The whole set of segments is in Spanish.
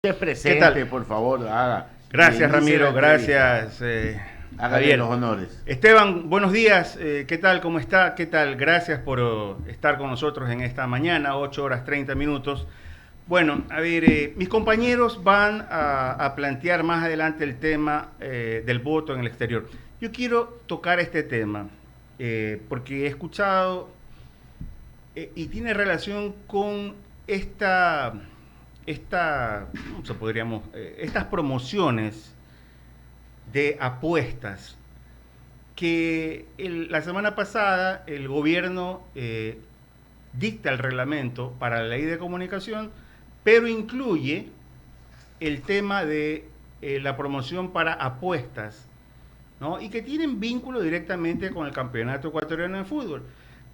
Se ¿Qué presente, tal? por favor, haga. Gracias, Inicie la Ramiro, entrevista. gracias, Hágale Javier. los honores. Esteban, buenos días, ¿qué tal? ¿Cómo está? ¿Qué tal? Gracias por estar con nosotros en esta mañana, 8 horas 30 minutos. Bueno, a ver, mis compañeros van a plantear más adelante el tema del voto en el exterior. Yo quiero tocar este tema porque he escuchado y tiene relación con ¿cómo se podríamos? Estas promociones de apuestas que la semana pasada el gobierno dicta el reglamento para la ley de comunicación, pero incluye el tema de la promoción para apuestas, ¿no? Y que tienen vínculo directamente con el campeonato ecuatoriano de fútbol.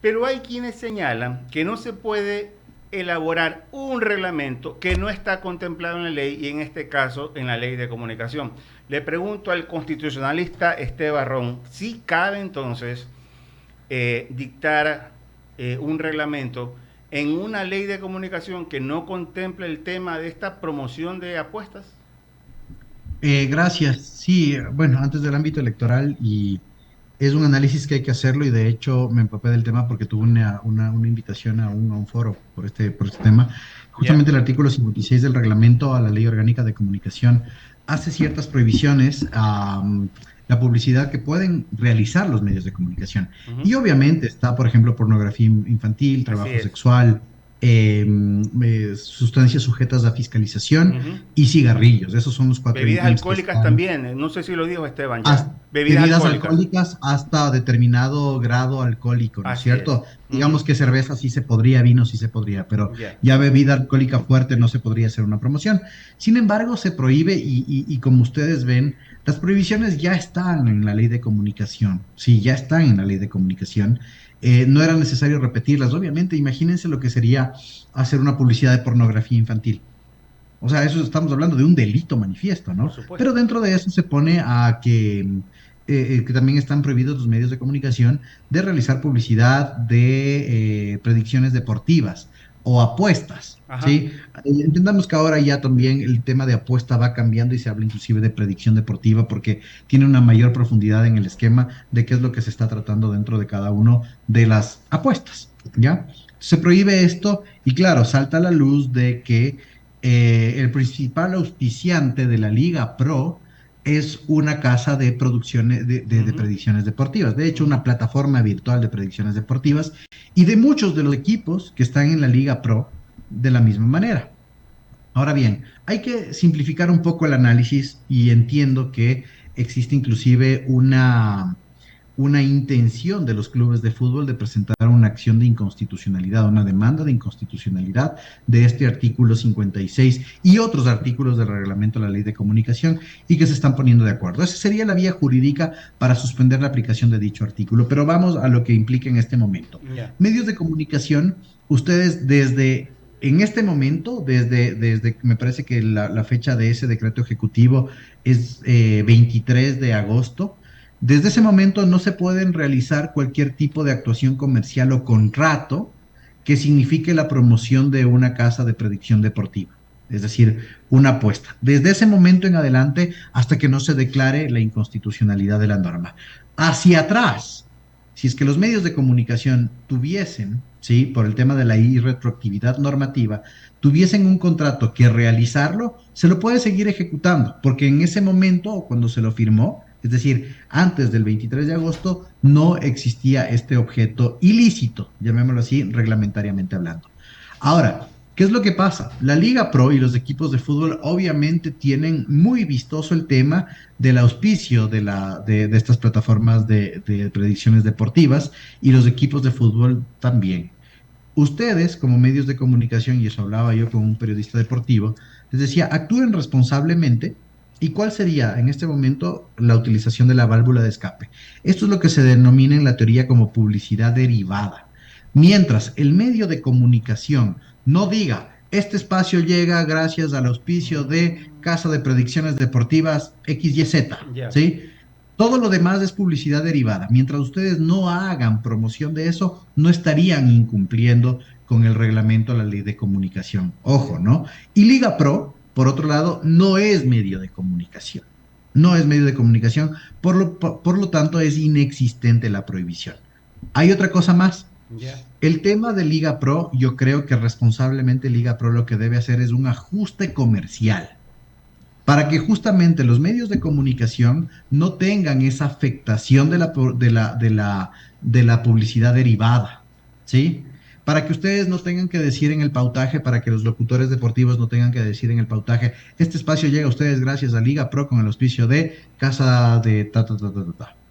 Pero hay quienes señalan que no se puede elaborar un reglamento que no está contemplado en la ley y en este caso en la ley de comunicación. Le pregunto al constitucionalista Esteban Ron si cabe entonces dictar un reglamento en una ley de comunicación que no contemple el tema de esta promoción de apuestas. Gracias. Sí, bueno, antes del ámbito electoral y es un análisis que hay que hacerlo y de hecho me empapé del tema porque tuve una invitación a un foro por este tema. ¿Ya? Justamente el artículo 56 del reglamento a la Ley Orgánica de Comunicación hace ciertas prohibiciones a la publicidad que pueden realizar los medios de comunicación. Uh -huh. Y obviamente está, por ejemplo, pornografía infantil, Así trabajo es. sexual, sustancias sujetas a fiscalización Uh -huh. y cigarrillos. Esos son los cuatro Bebidas ítems que alcohólicas están. también, no sé si lo dijo Esteban ya. Bebidas Bebidas alcohólicas. alcohólicas hasta determinado grado alcohólico, ¿no es Así es. cierto? Uh Digamos -huh. que cerveza sí se podría, vino sí se podría, pero Ya. ya bebida alcohólica fuerte no se podría hacer una promoción. Sin embargo, se prohíbe y como ustedes ven, las prohibiciones ya están en la ley de comunicación. Sí, ya están en la ley de comunicación. No era necesario repetirlas. Obviamente, imagínense lo que sería hacer una publicidad de pornografía infantil. O sea, eso estamos hablando de un delito manifiesto, Por ¿no? Pero supuesto. dentro de eso se pone a que también están prohibidos los medios de comunicación de realizar publicidad de predicciones deportivas o apuestas, Ajá. ¿sí? Entendamos que ahora ya también el tema de apuesta va cambiando y se habla inclusive de predicción deportiva porque tiene una mayor profundidad en el esquema de qué es lo que se está tratando dentro de cada uno de las apuestas, ¿ya? Se prohíbe esto y claro, salta a la luz de que el principal auspiciante de la Liga Pro es una casa de producciones Uh de -huh. predicciones deportivas, de Uh hecho -huh. una plataforma virtual de predicciones deportivas y de muchos de los equipos que están en la Liga Pro de la misma manera. Ahora bien, hay que simplificar un poco el análisis y entiendo que existe inclusive una intención de los clubes de fútbol de presentar una acción de inconstitucionalidad, una demanda de inconstitucionalidad de este artículo 56 y otros artículos del reglamento de la ley de comunicación y que se están poniendo de acuerdo. Esa sería la vía jurídica para suspender la aplicación de dicho artículo, pero vamos a lo que implica en este momento. Yeah. Medios de comunicación, ustedes desde en este momento, desde me parece que la fecha de ese decreto ejecutivo es 23 de agosto, desde ese momento no se pueden realizar cualquier tipo de actuación comercial o contrato que signifique la promoción de una casa de predicción deportiva, es decir, una apuesta. Desde ese momento en adelante hasta que no se declare la inconstitucionalidad de la norma. Hacia atrás, si es que los medios de comunicación tuviesen, ¿sí? Por el tema de la irretroactividad normativa, tuviesen un contrato que realizarlo, se lo puede seguir ejecutando, porque en ese momento, cuando se lo firmó, es decir, antes del 23 de agosto, no existía este objeto ilícito, llamémoslo así, reglamentariamente hablando. Ahora, ¿qué es lo que pasa? La Liga Pro y los equipos de fútbol obviamente tienen muy vistoso el tema del auspicio de estas plataformas de predicciones deportivas y los equipos de fútbol también. Ustedes, como medios de comunicación, y eso hablaba yo con un periodista deportivo, les decía, actúen responsablemente. ¿Y cuál sería en este momento la utilización de la válvula de escape? Esto es lo que se denomina en la teoría como publicidad derivada. Mientras el medio de comunicación no diga, este espacio llega gracias al auspicio de Casa de Predicciones Deportivas XYZ, Yeah. ¿sí? Todo lo demás es publicidad derivada. Mientras ustedes no hagan promoción de eso, no estarían incumpliendo con el reglamento de la ley de comunicación. Ojo, ¿no? Y Liga Pro por otro lado, no es medio de comunicación. No es medio de comunicación, por lo tanto es inexistente la prohibición. Hay otra cosa más. Ya. El tema de Liga Pro, yo creo que responsablemente Liga Pro lo que debe hacer es un ajuste comercial para que justamente los medios de comunicación no tengan esa afectación de la publicidad derivada, ¿sí? Para que ustedes no tengan que decir en el pautaje, para que los locutores deportivos no tengan que decir en el pautaje, este espacio llega a ustedes gracias a Liga Pro con el auspicio de Casa de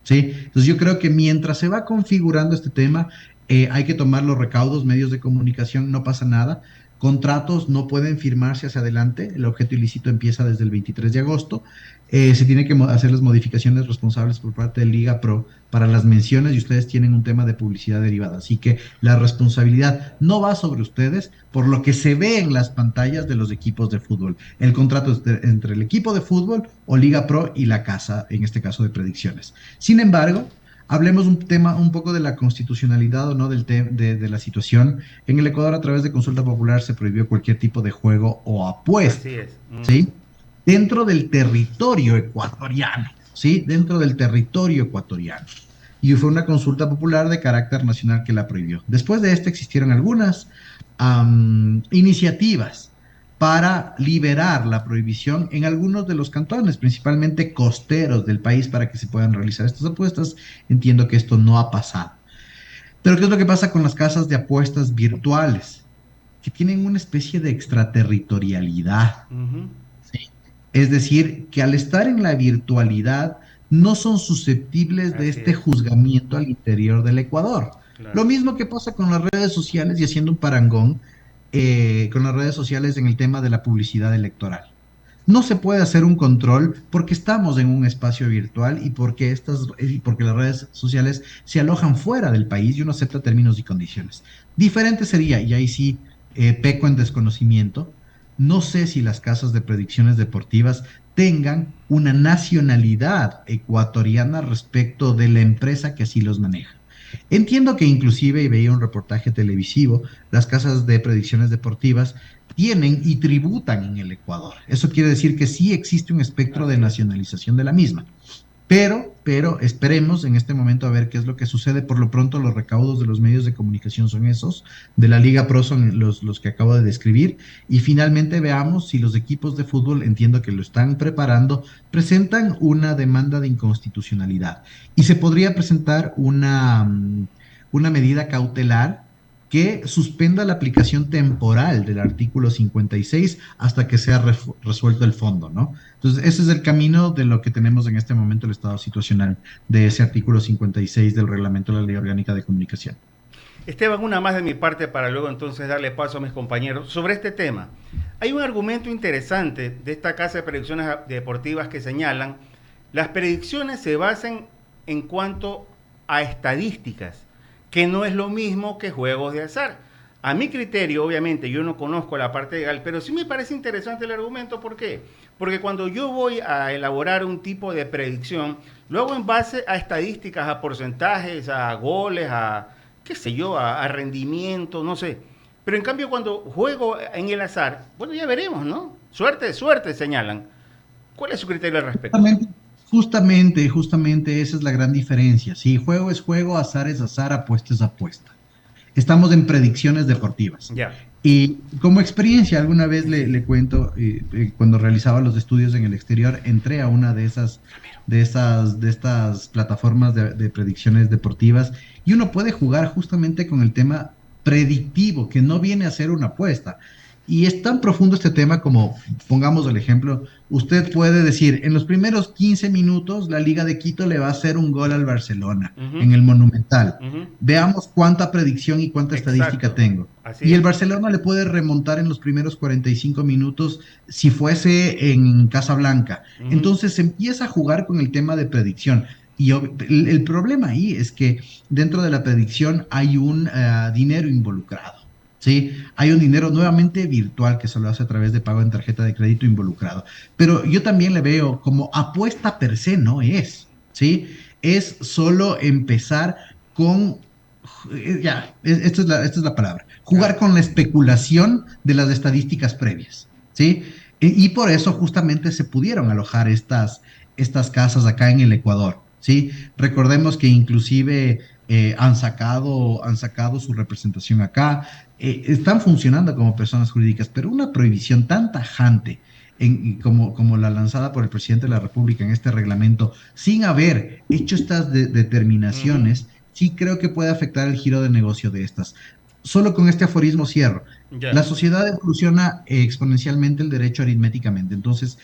¿sí? Entonces yo creo que mientras se va configurando este tema, hay que tomar los recaudos, medios de comunicación, no pasa nada. Contratos no pueden firmarse hacia adelante, el objeto ilícito empieza desde el 23 de agosto, se tiene que hacer las modificaciones responsables por parte de Liga Pro para las menciones y ustedes tienen un tema de publicidad derivada, así que la responsabilidad no va sobre ustedes por lo que se ve en las pantallas de los equipos de fútbol. El contrato es entre el equipo de fútbol o Liga Pro y la casa, en este caso de predicciones. Sin embargo, hablemos un poco de la constitucionalidad o no de la situación. En el Ecuador, a través de consulta popular, se prohibió cualquier tipo de juego o apuesta. Así es. ¿Sí? Dentro del territorio ecuatoriano, ¿sí? Dentro del territorio ecuatoriano. Y fue una consulta popular de carácter nacional que la prohibió. Después de esto existieron algunas iniciativas para liberar la prohibición en algunos de los cantones, principalmente costeros del país, para que se puedan realizar estas apuestas. Entiendo que esto no ha pasado. Pero ¿qué es lo que pasa con las casas de apuestas virtuales? Que tienen una especie de extraterritorialidad. ¿Sí? Es decir, que al estar en la virtualidad no son susceptibles de este juzgamiento al interior del Ecuador. Claro. Lo mismo que pasa con las redes sociales y haciendo un parangón con las redes sociales en el tema de la publicidad electoral. No se puede hacer un control porque estamos en un espacio virtual y porque las redes sociales se alojan fuera del país y uno acepta términos y condiciones. Diferente sería, y ahí sí peco en desconocimiento, no sé si las casas de predicciones deportivas tengan una nacionalidad ecuatoriana respecto de la empresa que así los maneja. Entiendo que inclusive, y veía un reportaje televisivo, las casas de predicciones deportivas tienen y tributan en el Ecuador. Eso quiere decir que sí existe un espectro de nacionalización de la misma. Pero esperemos en este momento a ver qué es lo que sucede. Por lo pronto los recaudos de los medios de comunicación son esos, de la Liga Pro son los que acabo de describir, y finalmente veamos si los equipos de fútbol, entiendo que lo están preparando, presentan una demanda de inconstitucionalidad. Y se podría presentar una medida cautelar que suspenda la aplicación temporal del artículo 56 hasta que sea resuelto el fondo, ¿no? Entonces, ese es el camino de lo que tenemos en este momento, el estado situacional de ese artículo 56 del reglamento de la Ley Orgánica de Comunicación. Esteban, una más de mi parte para luego entonces darle paso a mis compañeros sobre este tema. Hay un argumento interesante de esta casa de predicciones deportivas que señalan las predicciones se basan en cuanto a estadísticas, que no es lo mismo que juegos de azar. A mi criterio, obviamente, yo no conozco la parte legal, pero sí me parece interesante el argumento. ¿Por qué? Porque cuando yo voy a elaborar un tipo de predicción, lo hago en base a estadísticas, a porcentajes, a goles, a qué sé yo, a rendimiento, no sé. Pero en cambio, cuando juego en el azar, bueno, ya veremos, ¿no? Suerte, señalan. ¿Cuál es su criterio al respecto? Justamente esa es la gran diferencia. Sí, juego es juego, azar es azar, apuesta es apuesta. Estamos en predicciones deportivas. Ya. Y como experiencia, alguna vez le cuento, cuando realizaba los estudios en el exterior, entré a una de estas plataformas de predicciones deportivas y uno puede jugar justamente con el tema predictivo, que no viene a ser una apuesta. Y es tan profundo este tema como, pongamos el ejemplo, usted puede decir, en los primeros 15 minutos la Liga de Quito le va a hacer un gol al Barcelona en el Monumental. Veamos cuánta predicción y cuánta estadística tengo. Y el Barcelona le puede remontar en los primeros 45 minutos si fuese en Casablanca. Entonces se empieza a jugar con el tema de predicción. Y el problema ahí es que dentro de la predicción hay un dinero involucrado. ¿Sí? Hay un dinero nuevamente virtual que se lo hace a través de pago en tarjeta de crédito involucrado. Pero yo también le veo como apuesta per se no es, ¿sí? Es solo empezar con, esta es la palabra, jugar con la especulación de las estadísticas previas, ¿sí? Y por eso justamente se pudieron alojar estas casas acá en el Ecuador, ¿sí? Recordemos que inclusive han sacado su representación acá, están funcionando como personas jurídicas, pero una prohibición tan tajante como la lanzada por el presidente de la República en este reglamento, sin haber hecho estas Ujú. determinaciones, sí creo que puede afectar el giro de negocio de estas. Solo con este aforismo cierro. La Ya. sociedad evoluciona exponencialmente el derecho aritméticamente, entonces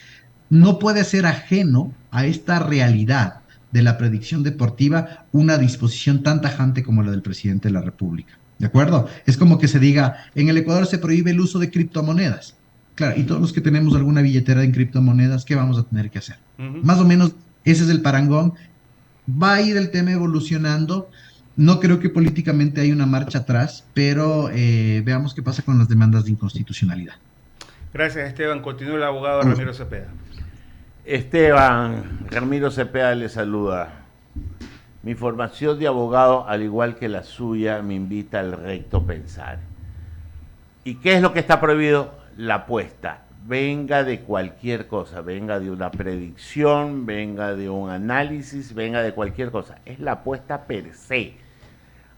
no puede ser ajeno a esta realidad de la predicción deportiva una disposición tan tajante como la del presidente de la República. ¿De acuerdo? Es como que se diga, en el Ecuador se prohíbe el uso de criptomonedas. Claro, y todos los que tenemos alguna billetera en criptomonedas, ¿qué vamos a tener que hacer? Ujú. Más o menos ese es el parangón. Va a ir el tema evolucionando. No creo que políticamente hay una marcha atrás, pero veamos qué pasa con las demandas de inconstitucionalidad. Gracias, Esteban. Continúa el abogado Ramiro Cepeda. Esteban, Ramiro Cepeda le saluda. Mi formación de abogado, al igual que la suya, me invita al recto pensar. ¿Y qué es lo que está prohibido? La apuesta. Venga de cualquier cosa, venga de una predicción, venga de un análisis, venga de cualquier cosa. Es la apuesta per se.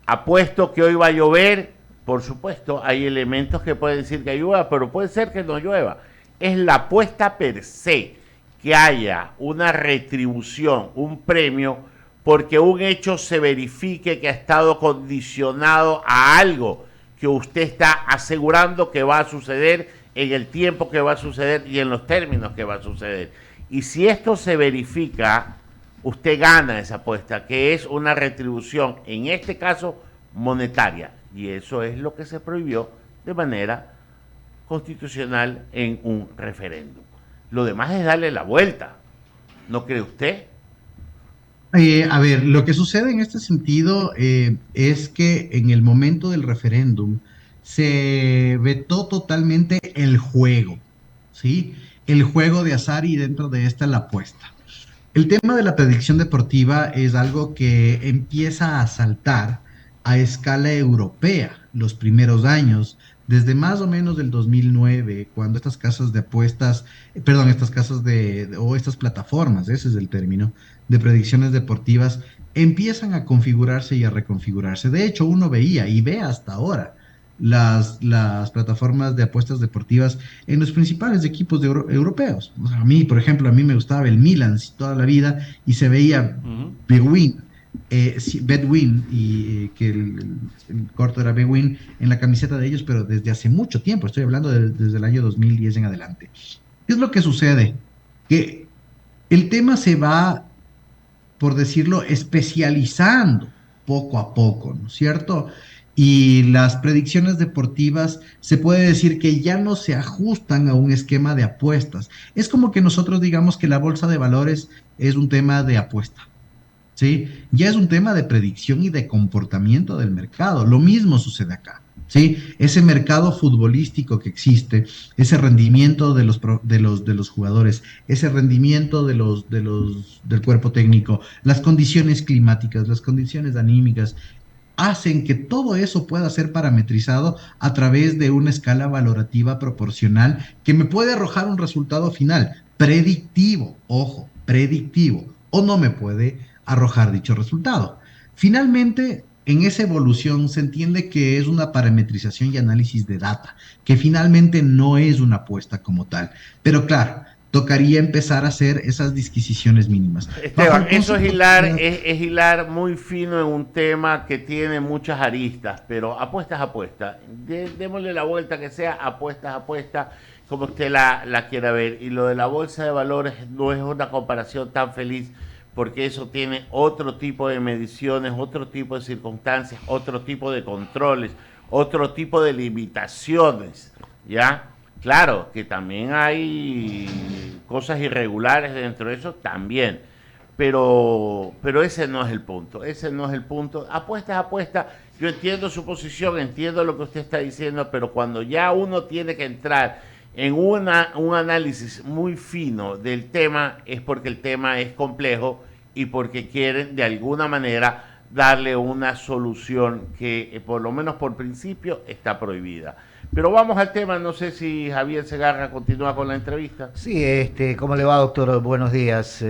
Apuesto que hoy va a llover, por supuesto, hay elementos que pueden decir que llueva, pero puede ser que no llueva. Es la apuesta per se, que haya una retribución, un premio, porque un hecho se verifique que ha estado condicionado a algo que usted está asegurando que va a suceder en el tiempo que va a suceder y en los términos que va a suceder. Y si esto se verifica, usted gana esa apuesta, que es una retribución, en este caso monetaria. Y eso es lo que se prohibió de manera constitucional en un referéndum. Lo demás es darle la vuelta. ¿No cree usted? A ver, lo que sucede en este sentido es que en el momento del referéndum se vetó totalmente el juego, ¿sí? El juego de azar y dentro de esta la apuesta. El tema de la predicción deportiva es algo que empieza a saltar a escala europea los primeros años, desde más o menos del 2009, cuando estas casas de apuestas, perdón, estas casas o estas plataformas, ese es el término, de predicciones deportivas, empiezan a configurarse y a reconfigurarse. De hecho, uno veía y ve hasta ahora las plataformas de apuestas deportivas en los principales equipos europeos. O sea, a mí, por ejemplo, a mí me gustaba el Milan toda la vida y se veía Ujú. Bwin, Bedwin, y que el corto era Bewin en la camiseta de ellos, pero desde hace mucho tiempo, estoy hablando desde el año 2010 en adelante. ¿Qué es lo que sucede? Que el tema se va, por decirlo, especializando poco a poco, ¿no es cierto? Y las predicciones deportivas se puede decir que ya no se ajustan a un esquema de apuestas. Es como que nosotros digamos que la bolsa de valores es un tema de apuesta. ¿Sí? Ya es un tema de predicción y de comportamiento del mercado. Lo mismo sucede acá, ¿sí? Ese mercado futbolístico que existe, ese rendimiento de los jugadores, ese rendimiento del cuerpo técnico, las condiciones climáticas, las condiciones anímicas, hacen que todo eso pueda ser parametrizado a través de una escala valorativa proporcional que me puede arrojar un resultado final predictivo, ojo, predictivo, o no me puede arrojar dicho resultado. Finalmente, en esa evolución se entiende que es una parametrización y análisis de data, que finalmente no es una apuesta como tal. Pero claro, tocaría empezar a hacer esas disquisiciones mínimas. Bajo Esteban, el eso concepto... es hilar muy fino en un tema que tiene muchas aristas, pero apuestas, apuestas. Démosle la vuelta que sea apuestas, apuestas, como usted la quiera ver. Y lo de la bolsa de valores no es una comparación tan feliz, porque eso tiene otro tipo de mediciones, otro tipo de circunstancias, otro tipo de controles, otro tipo de limitaciones, ¿ya? Claro, que también hay cosas irregulares dentro de eso, también. Pero ese no es el punto, ese no es el punto. Apuesta es apuesta, yo entiendo su posición, entiendo lo que usted está diciendo, pero cuando ya uno tiene que entrar en un análisis muy fino del tema, es porque el tema es complejo y porque quieren de alguna manera darle una solución que por lo menos por principio está prohibida. Pero vamos al tema, no sé si Javier Segarra continúa con la entrevista. Sí, ¿cómo le va, doctor? Buenos días.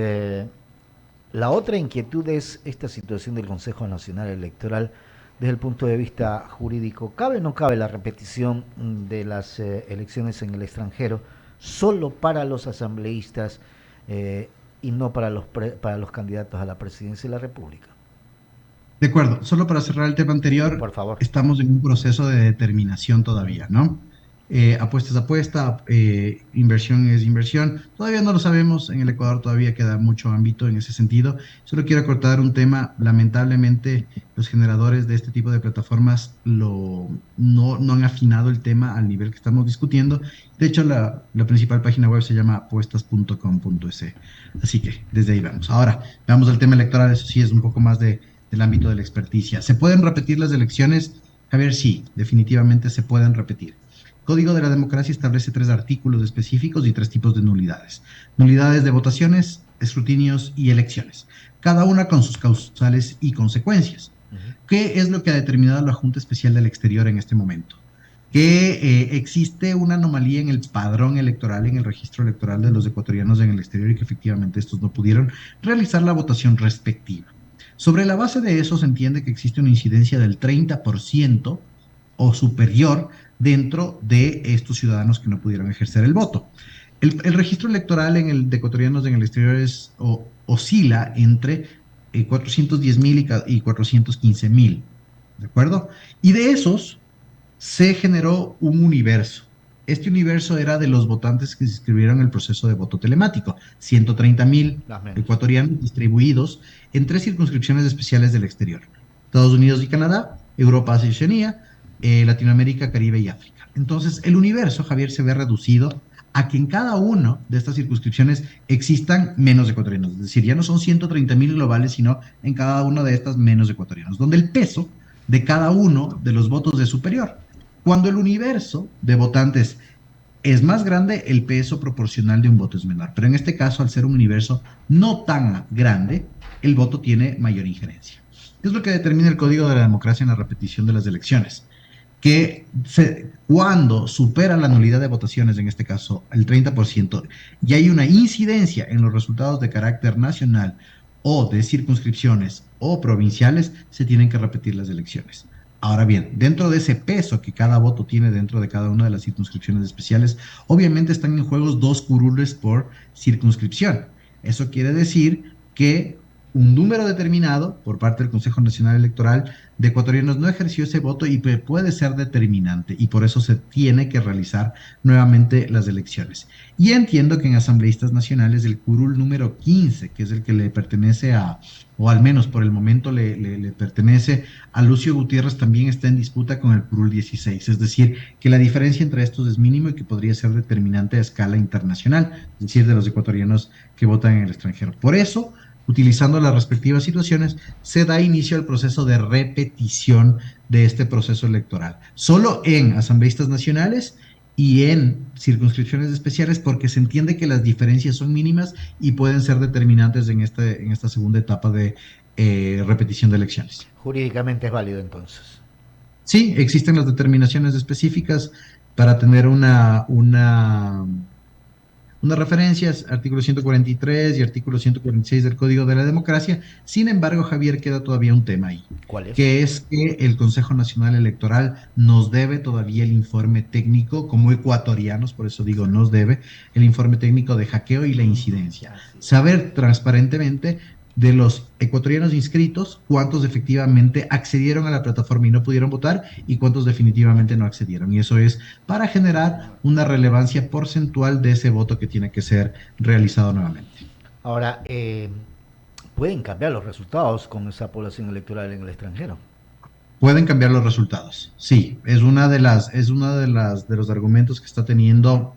La otra inquietud es esta situación del Consejo Nacional Electoral desde el punto de vista jurídico. ¿Cabe o no cabe la repetición de las elecciones en el extranjero solo para los asambleístas y no para los candidatos a la presidencia de la República? De acuerdo, solo para cerrar el tema anterior, Por favor. estamos en un proceso de determinación todavía, ¿no? Apuesta es apuesta, inversión es inversión. Todavía no lo sabemos, en el Ecuador todavía queda mucho ámbito en ese sentido. Solo quiero acordar un tema, lamentablemente los generadores de este tipo de plataformas no han afinado el tema al nivel que estamos discutiendo. De hecho, la principal página web se llama apuestas.com.es. Así que desde ahí vamos. Ahora, veamos el tema electoral, eso sí es un poco más del ámbito de la experticia. ¿Se pueden repetir las elecciones? Javier, sí, definitivamente se pueden repetir. Código de la Democracia establece 3 artículos específicos y 3 tipos de nulidades. Nulidades de votaciones, escrutinios y elecciones. Cada una con sus causales y consecuencias. ¿Qué es lo que ha determinado la Junta Especial del Exterior en este momento? Que existe una anomalía en el padrón electoral, en el registro electoral de los ecuatorianos en el exterior y que efectivamente estos no pudieron realizar la votación respectiva. Sobre la base de eso se entiende que existe una incidencia del 30% o superior dentro de estos ciudadanos que no pudieron ejercer el voto. El registro electoral de ecuatorianos en el exterior oscila entre 410,000 y 415,000, ¿de acuerdo? Y de esos se generó un universo. Este universo era de los votantes que se inscribieron en el proceso de voto telemático, 130,000 ecuatorianos distribuidos en 3 circunscripciones especiales del exterior: Estados Unidos y Canadá, Europa, Asia y Oceanía, Latinoamérica, Caribe y África. Entonces, el universo, Javier, se ve reducido a que en cada una de estas circunscripciones existan menos ecuatorianos. Es decir, ya no son 130,000 globales, sino en cada una de estas menos ecuatorianos, donde el peso de cada uno de los votos es superior. Cuando el universo de votantes es más grande, el peso proporcional de un voto es menor. Pero en este caso, al ser un universo no tan grande, el voto tiene mayor injerencia. ¿Qué es lo que determina el Código de la Democracia en la repetición de las elecciones? Que cuando supera la nulidad de votaciones, en este caso el 30%, y hay una incidencia en los resultados de carácter nacional o de circunscripciones o provinciales, se tienen que repetir las elecciones. Ahora bien, dentro de ese peso que cada voto tiene dentro de cada una de las circunscripciones especiales, obviamente están en juego 2 curules por circunscripción. Eso quiere decir que un número determinado por parte del Consejo Nacional Electoral de ecuatorianos no ejerció ese voto y puede ser determinante, y por eso se tiene que realizar nuevamente las elecciones. Y entiendo que en asambleístas nacionales el curul número 15, que es el que le pertenece o al menos por el momento le pertenece a Lucio Gutiérrez, también está en disputa con el curul 16, es decir, que la diferencia entre estos es mínimo y que podría ser determinante a escala internacional, es decir, de los ecuatorianos que votan en el extranjero. Por eso, utilizando las respectivas situaciones, se da inicio al proceso de repetición de este proceso electoral. Solo en asambleístas nacionales y en circunscripciones especiales, porque se entiende que las diferencias son mínimas y pueden ser determinantes en esta segunda etapa de repetición de elecciones. Jurídicamente es válido entonces. Sí, existen las determinaciones específicas para tener unas referencias, artículo 143 y artículo 146 del Código de la Democracia. Sin embargo, Javier, queda todavía un tema ahí. ¿Cuál es? Que es que el Consejo Nacional Electoral nos debe todavía el informe técnico, como ecuatorianos, por eso digo nos debe, el informe técnico de hackeo y la incidencia. Saber transparentemente de los ecuatorianos inscritos, cuántos efectivamente accedieron a la plataforma y no pudieron votar y cuántos definitivamente no accedieron. Y eso es para generar una relevancia porcentual de ese voto que tiene que ser realizado nuevamente. Ahora, ¿pueden cambiar los resultados con esa población electoral en el extranjero? Pueden cambiar los resultados, sí. Es uno de los argumentos que está teniendo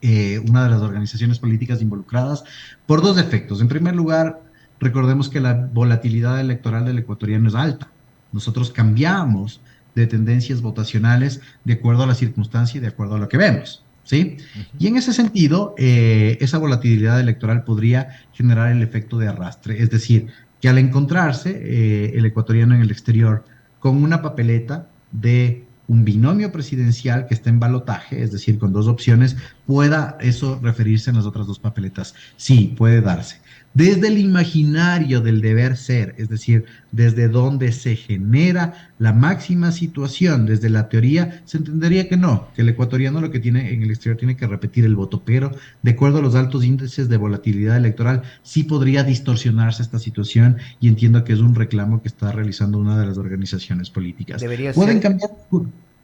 una de las organizaciones políticas involucradas por 2 efectos. En primer lugar, recordemos que la volatilidad electoral del ecuatoriano es alta. Nosotros cambiamos de tendencias votacionales de acuerdo a la circunstancia y de acuerdo a lo que vemos, ¿sí? Y en ese sentido, esa volatilidad electoral podría generar el efecto de arrastre, es decir, que al encontrarse el ecuatoriano en el exterior con una papeleta de un binomio presidencial que está en balotaje, es decir, con dos opciones, pueda eso referirse en las otras dos papeletas. Sí, puede darse. Desde el imaginario del deber ser, es decir, desde donde se genera la máxima situación, desde la teoría, se entendería que no, que el ecuatoriano lo que tiene en el exterior tiene que repetir el voto, pero de acuerdo a los altos índices de volatilidad electoral, sí podría distorsionarse esta situación y entiendo que es un reclamo que está realizando una de las organizaciones políticas. ¿Pueden cambiar?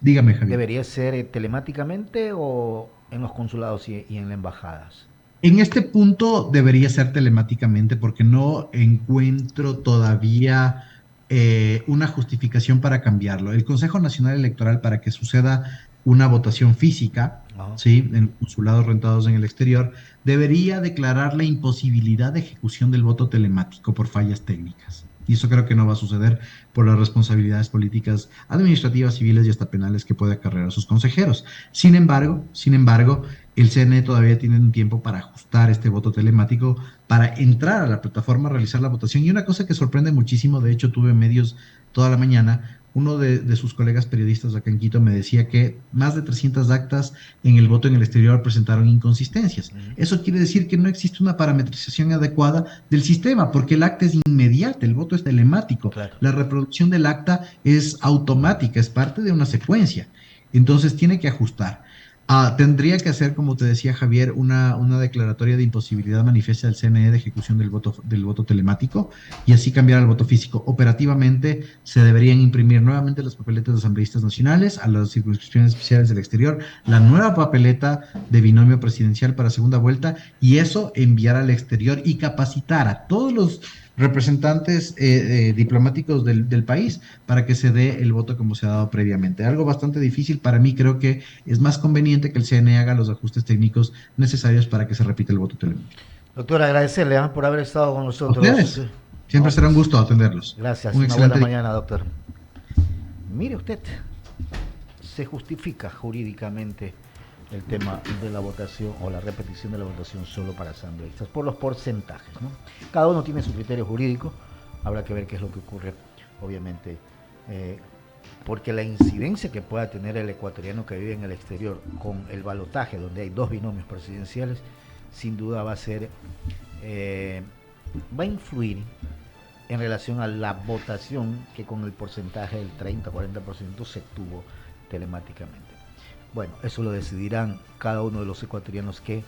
Dígame, Javier. ¿Debería ser telemáticamente o en los consulados y en las embajadas? En este punto debería ser telemáticamente porque no encuentro todavía una justificación para cambiarlo. El Consejo Nacional Electoral, para que suceda una votación física, ¿sí?, en consulados rentados en el exterior, debería declarar la imposibilidad de ejecución del voto telemático por fallas técnicas. Y eso creo que no va a suceder por las responsabilidades políticas, administrativas, civiles y hasta penales que puede acarrear a sus consejeros. Sin embargo, el CNE todavía tiene un tiempo para ajustar este voto telemático, para entrar a la plataforma, realizar la votación. Y una cosa que sorprende muchísimo, de hecho tuve medios toda la mañana, uno de sus colegas periodistas acá en Quito me decía que más de 300 actas en el voto en el exterior presentaron inconsistencias. Eso quiere decir que no existe una parametrización adecuada del sistema, porque el acta es inmediata, el voto es telemático. Claro. La reproducción del acta es automática, es parte de una secuencia. Entonces tiene que ajustar. Tendría que hacer, como te decía Javier, una declaratoria de imposibilidad manifiesta del CNE de ejecución del voto telemático y así cambiar al voto físico. Operativamente se deberían imprimir nuevamente las papeletas de asambleístas nacionales a las circunscripciones especiales del exterior, la nueva papeleta de binomio presidencial para segunda vuelta y eso enviar al exterior y capacitar a todos los representantes diplomáticos del país para que se dé el voto como se ha dado previamente. Algo bastante difícil para mí, creo que es más conveniente que el CNE haga los ajustes técnicos necesarios para que se repita el voto telemático. Doctor, agradecerle por haber estado con nosotros. ¿Ustedes? Siempre será un gusto atenderlos. Gracias, una buena mañana, doctor. Mire usted, se justifica jurídicamente el tema de la votación o la repetición de la votación solo para asambleístas, por los porcentajes, ¿no? Cada uno tiene su criterio jurídico, habrá que ver qué es lo que ocurre, obviamente, porque la incidencia que pueda tener el ecuatoriano que vive en el exterior con el balotaje, donde hay dos binomios presidenciales, sin duda va a influir en relación a la votación que con el porcentaje del 30-40% se tuvo telemáticamente. Bueno, eso lo decidirán cada uno de los ecuatorianos que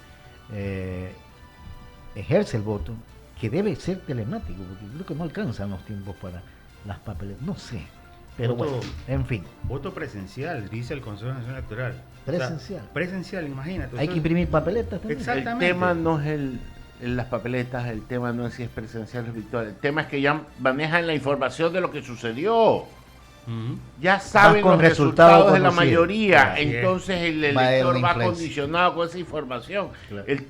ejerce el voto, que debe ser telemático, porque creo que no alcanzan los tiempos para las papeletas, no sé, pero voto, bueno, en fin. Voto presencial, dice el Consejo Nacional Electoral. Presencial. O sea, presencial, imagínate. Hay que imprimir papeletas también. Exactamente. El tema no es las papeletas, el tema no es si es presencial o es virtual, el tema es que ya manejan la información de lo que sucedió. Ya saben los resultados de la mayoría, entonces el elector va condicionado con esa información. Claro. El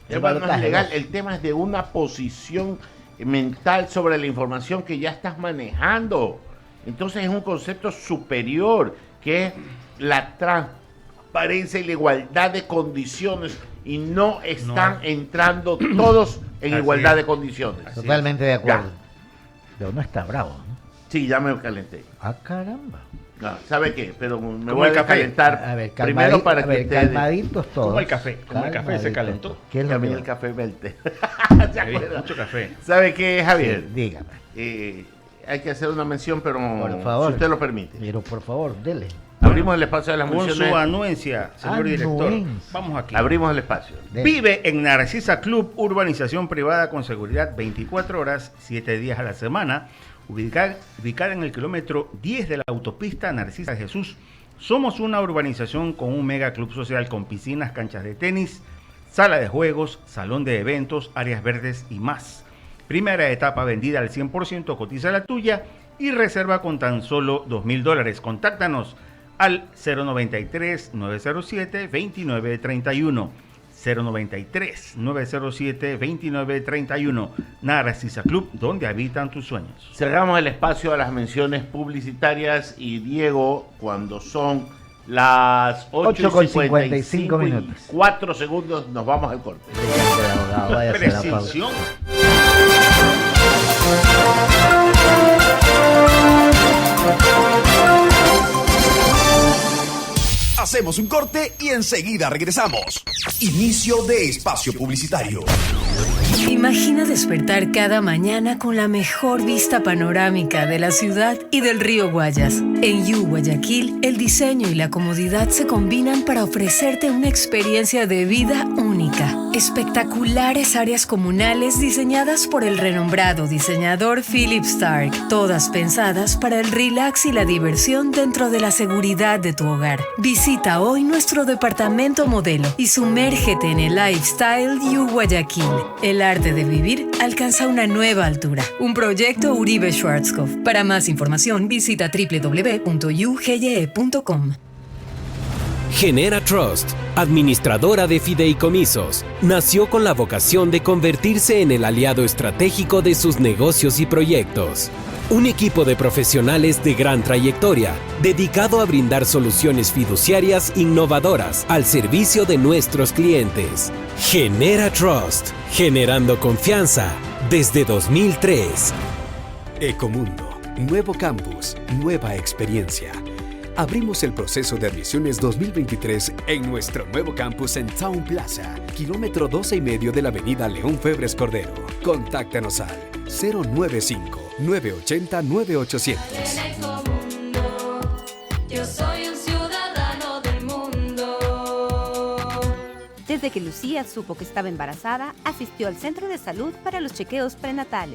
tema no es legal, el tema es de una posición mental sobre la información que ya estás manejando. Entonces es un concepto superior, que es la transparencia y la igualdad de condiciones, y no están entrando todos en igualdad de condiciones. Totalmente de acuerdo. Pero no está bravo, ¿no? Sí, ya me calenté. Ah, caramba. No, ¿sabe qué? Pero me voy a calentar primero para que ustedes... calmaditos todos. Como el café se calentó. ¿Qué es lo que el café verte? Mucho café. ¿Sabe qué, Javier? Sí, dígame. Hay que hacer una mención, pero por favor, si usted lo permite. Pero por favor, dele. Abrimos el espacio de las menciones. Con su anuencia, señor director. Vamos aquí. Abrimos el espacio. Vive en Narcisa Club, urbanización privada con seguridad 24 horas, 7 días a la semana. Ubicada en el kilómetro 10 de la autopista Narcisa Jesús. Somos una urbanización con un mega club social con piscinas, canchas de tenis, sala de juegos, salón de eventos, áreas verdes y más. Primera etapa vendida al 100%, cotiza la tuya y reserva con tan solo $2,000. Contáctanos al 093-907-2931. 093-907-2931. Narcisa Club, donde habitan tus sueños. Cerramos el espacio a las menciones publicitarias y Diego, cuando son las 8:55 y 4 segundos, nos vamos al corte. Precisión. Hacemos un corte y enseguida regresamos. Inicio de espacio publicitario. Imagina despertar cada mañana con la mejor vista panorámica de la ciudad y del río Guayas. En You Guayaquil, el diseño y la comodidad se combinan para ofrecerte una experiencia de vida única. Espectaculares áreas comunales diseñadas por el renombrado diseñador Philip Stark, todas pensadas para el relax y la diversión dentro de la seguridad de tu hogar. Visita hoy nuestro departamento modelo y sumérgete en el lifestyle You Guayaquil. El arte de vivir alcanza una nueva altura. Un proyecto Uribe Schwarzkopf. Para más información visita www.ugne.com. Genera Trust, administradora de fideicomisos, nació con la vocación de convertirse en el aliado estratégico de sus negocios y proyectos. Un equipo de profesionales de gran trayectoria, dedicado a brindar soluciones fiduciarias innovadoras al servicio de nuestros clientes. Genera Trust, generando confianza desde 2003. Ecomundo, nuevo campus, nueva experiencia. Abrimos el proceso de admisiones 2023 en nuestro nuevo campus en Town Plaza, kilómetro 12,5 de la avenida León Febres Cordero. Contáctanos al 095-980-9800. Yo soy un ciudadano del mundo. Desde que Lucía supo que estaba embarazada, asistió al centro de salud para los chequeos prenatales.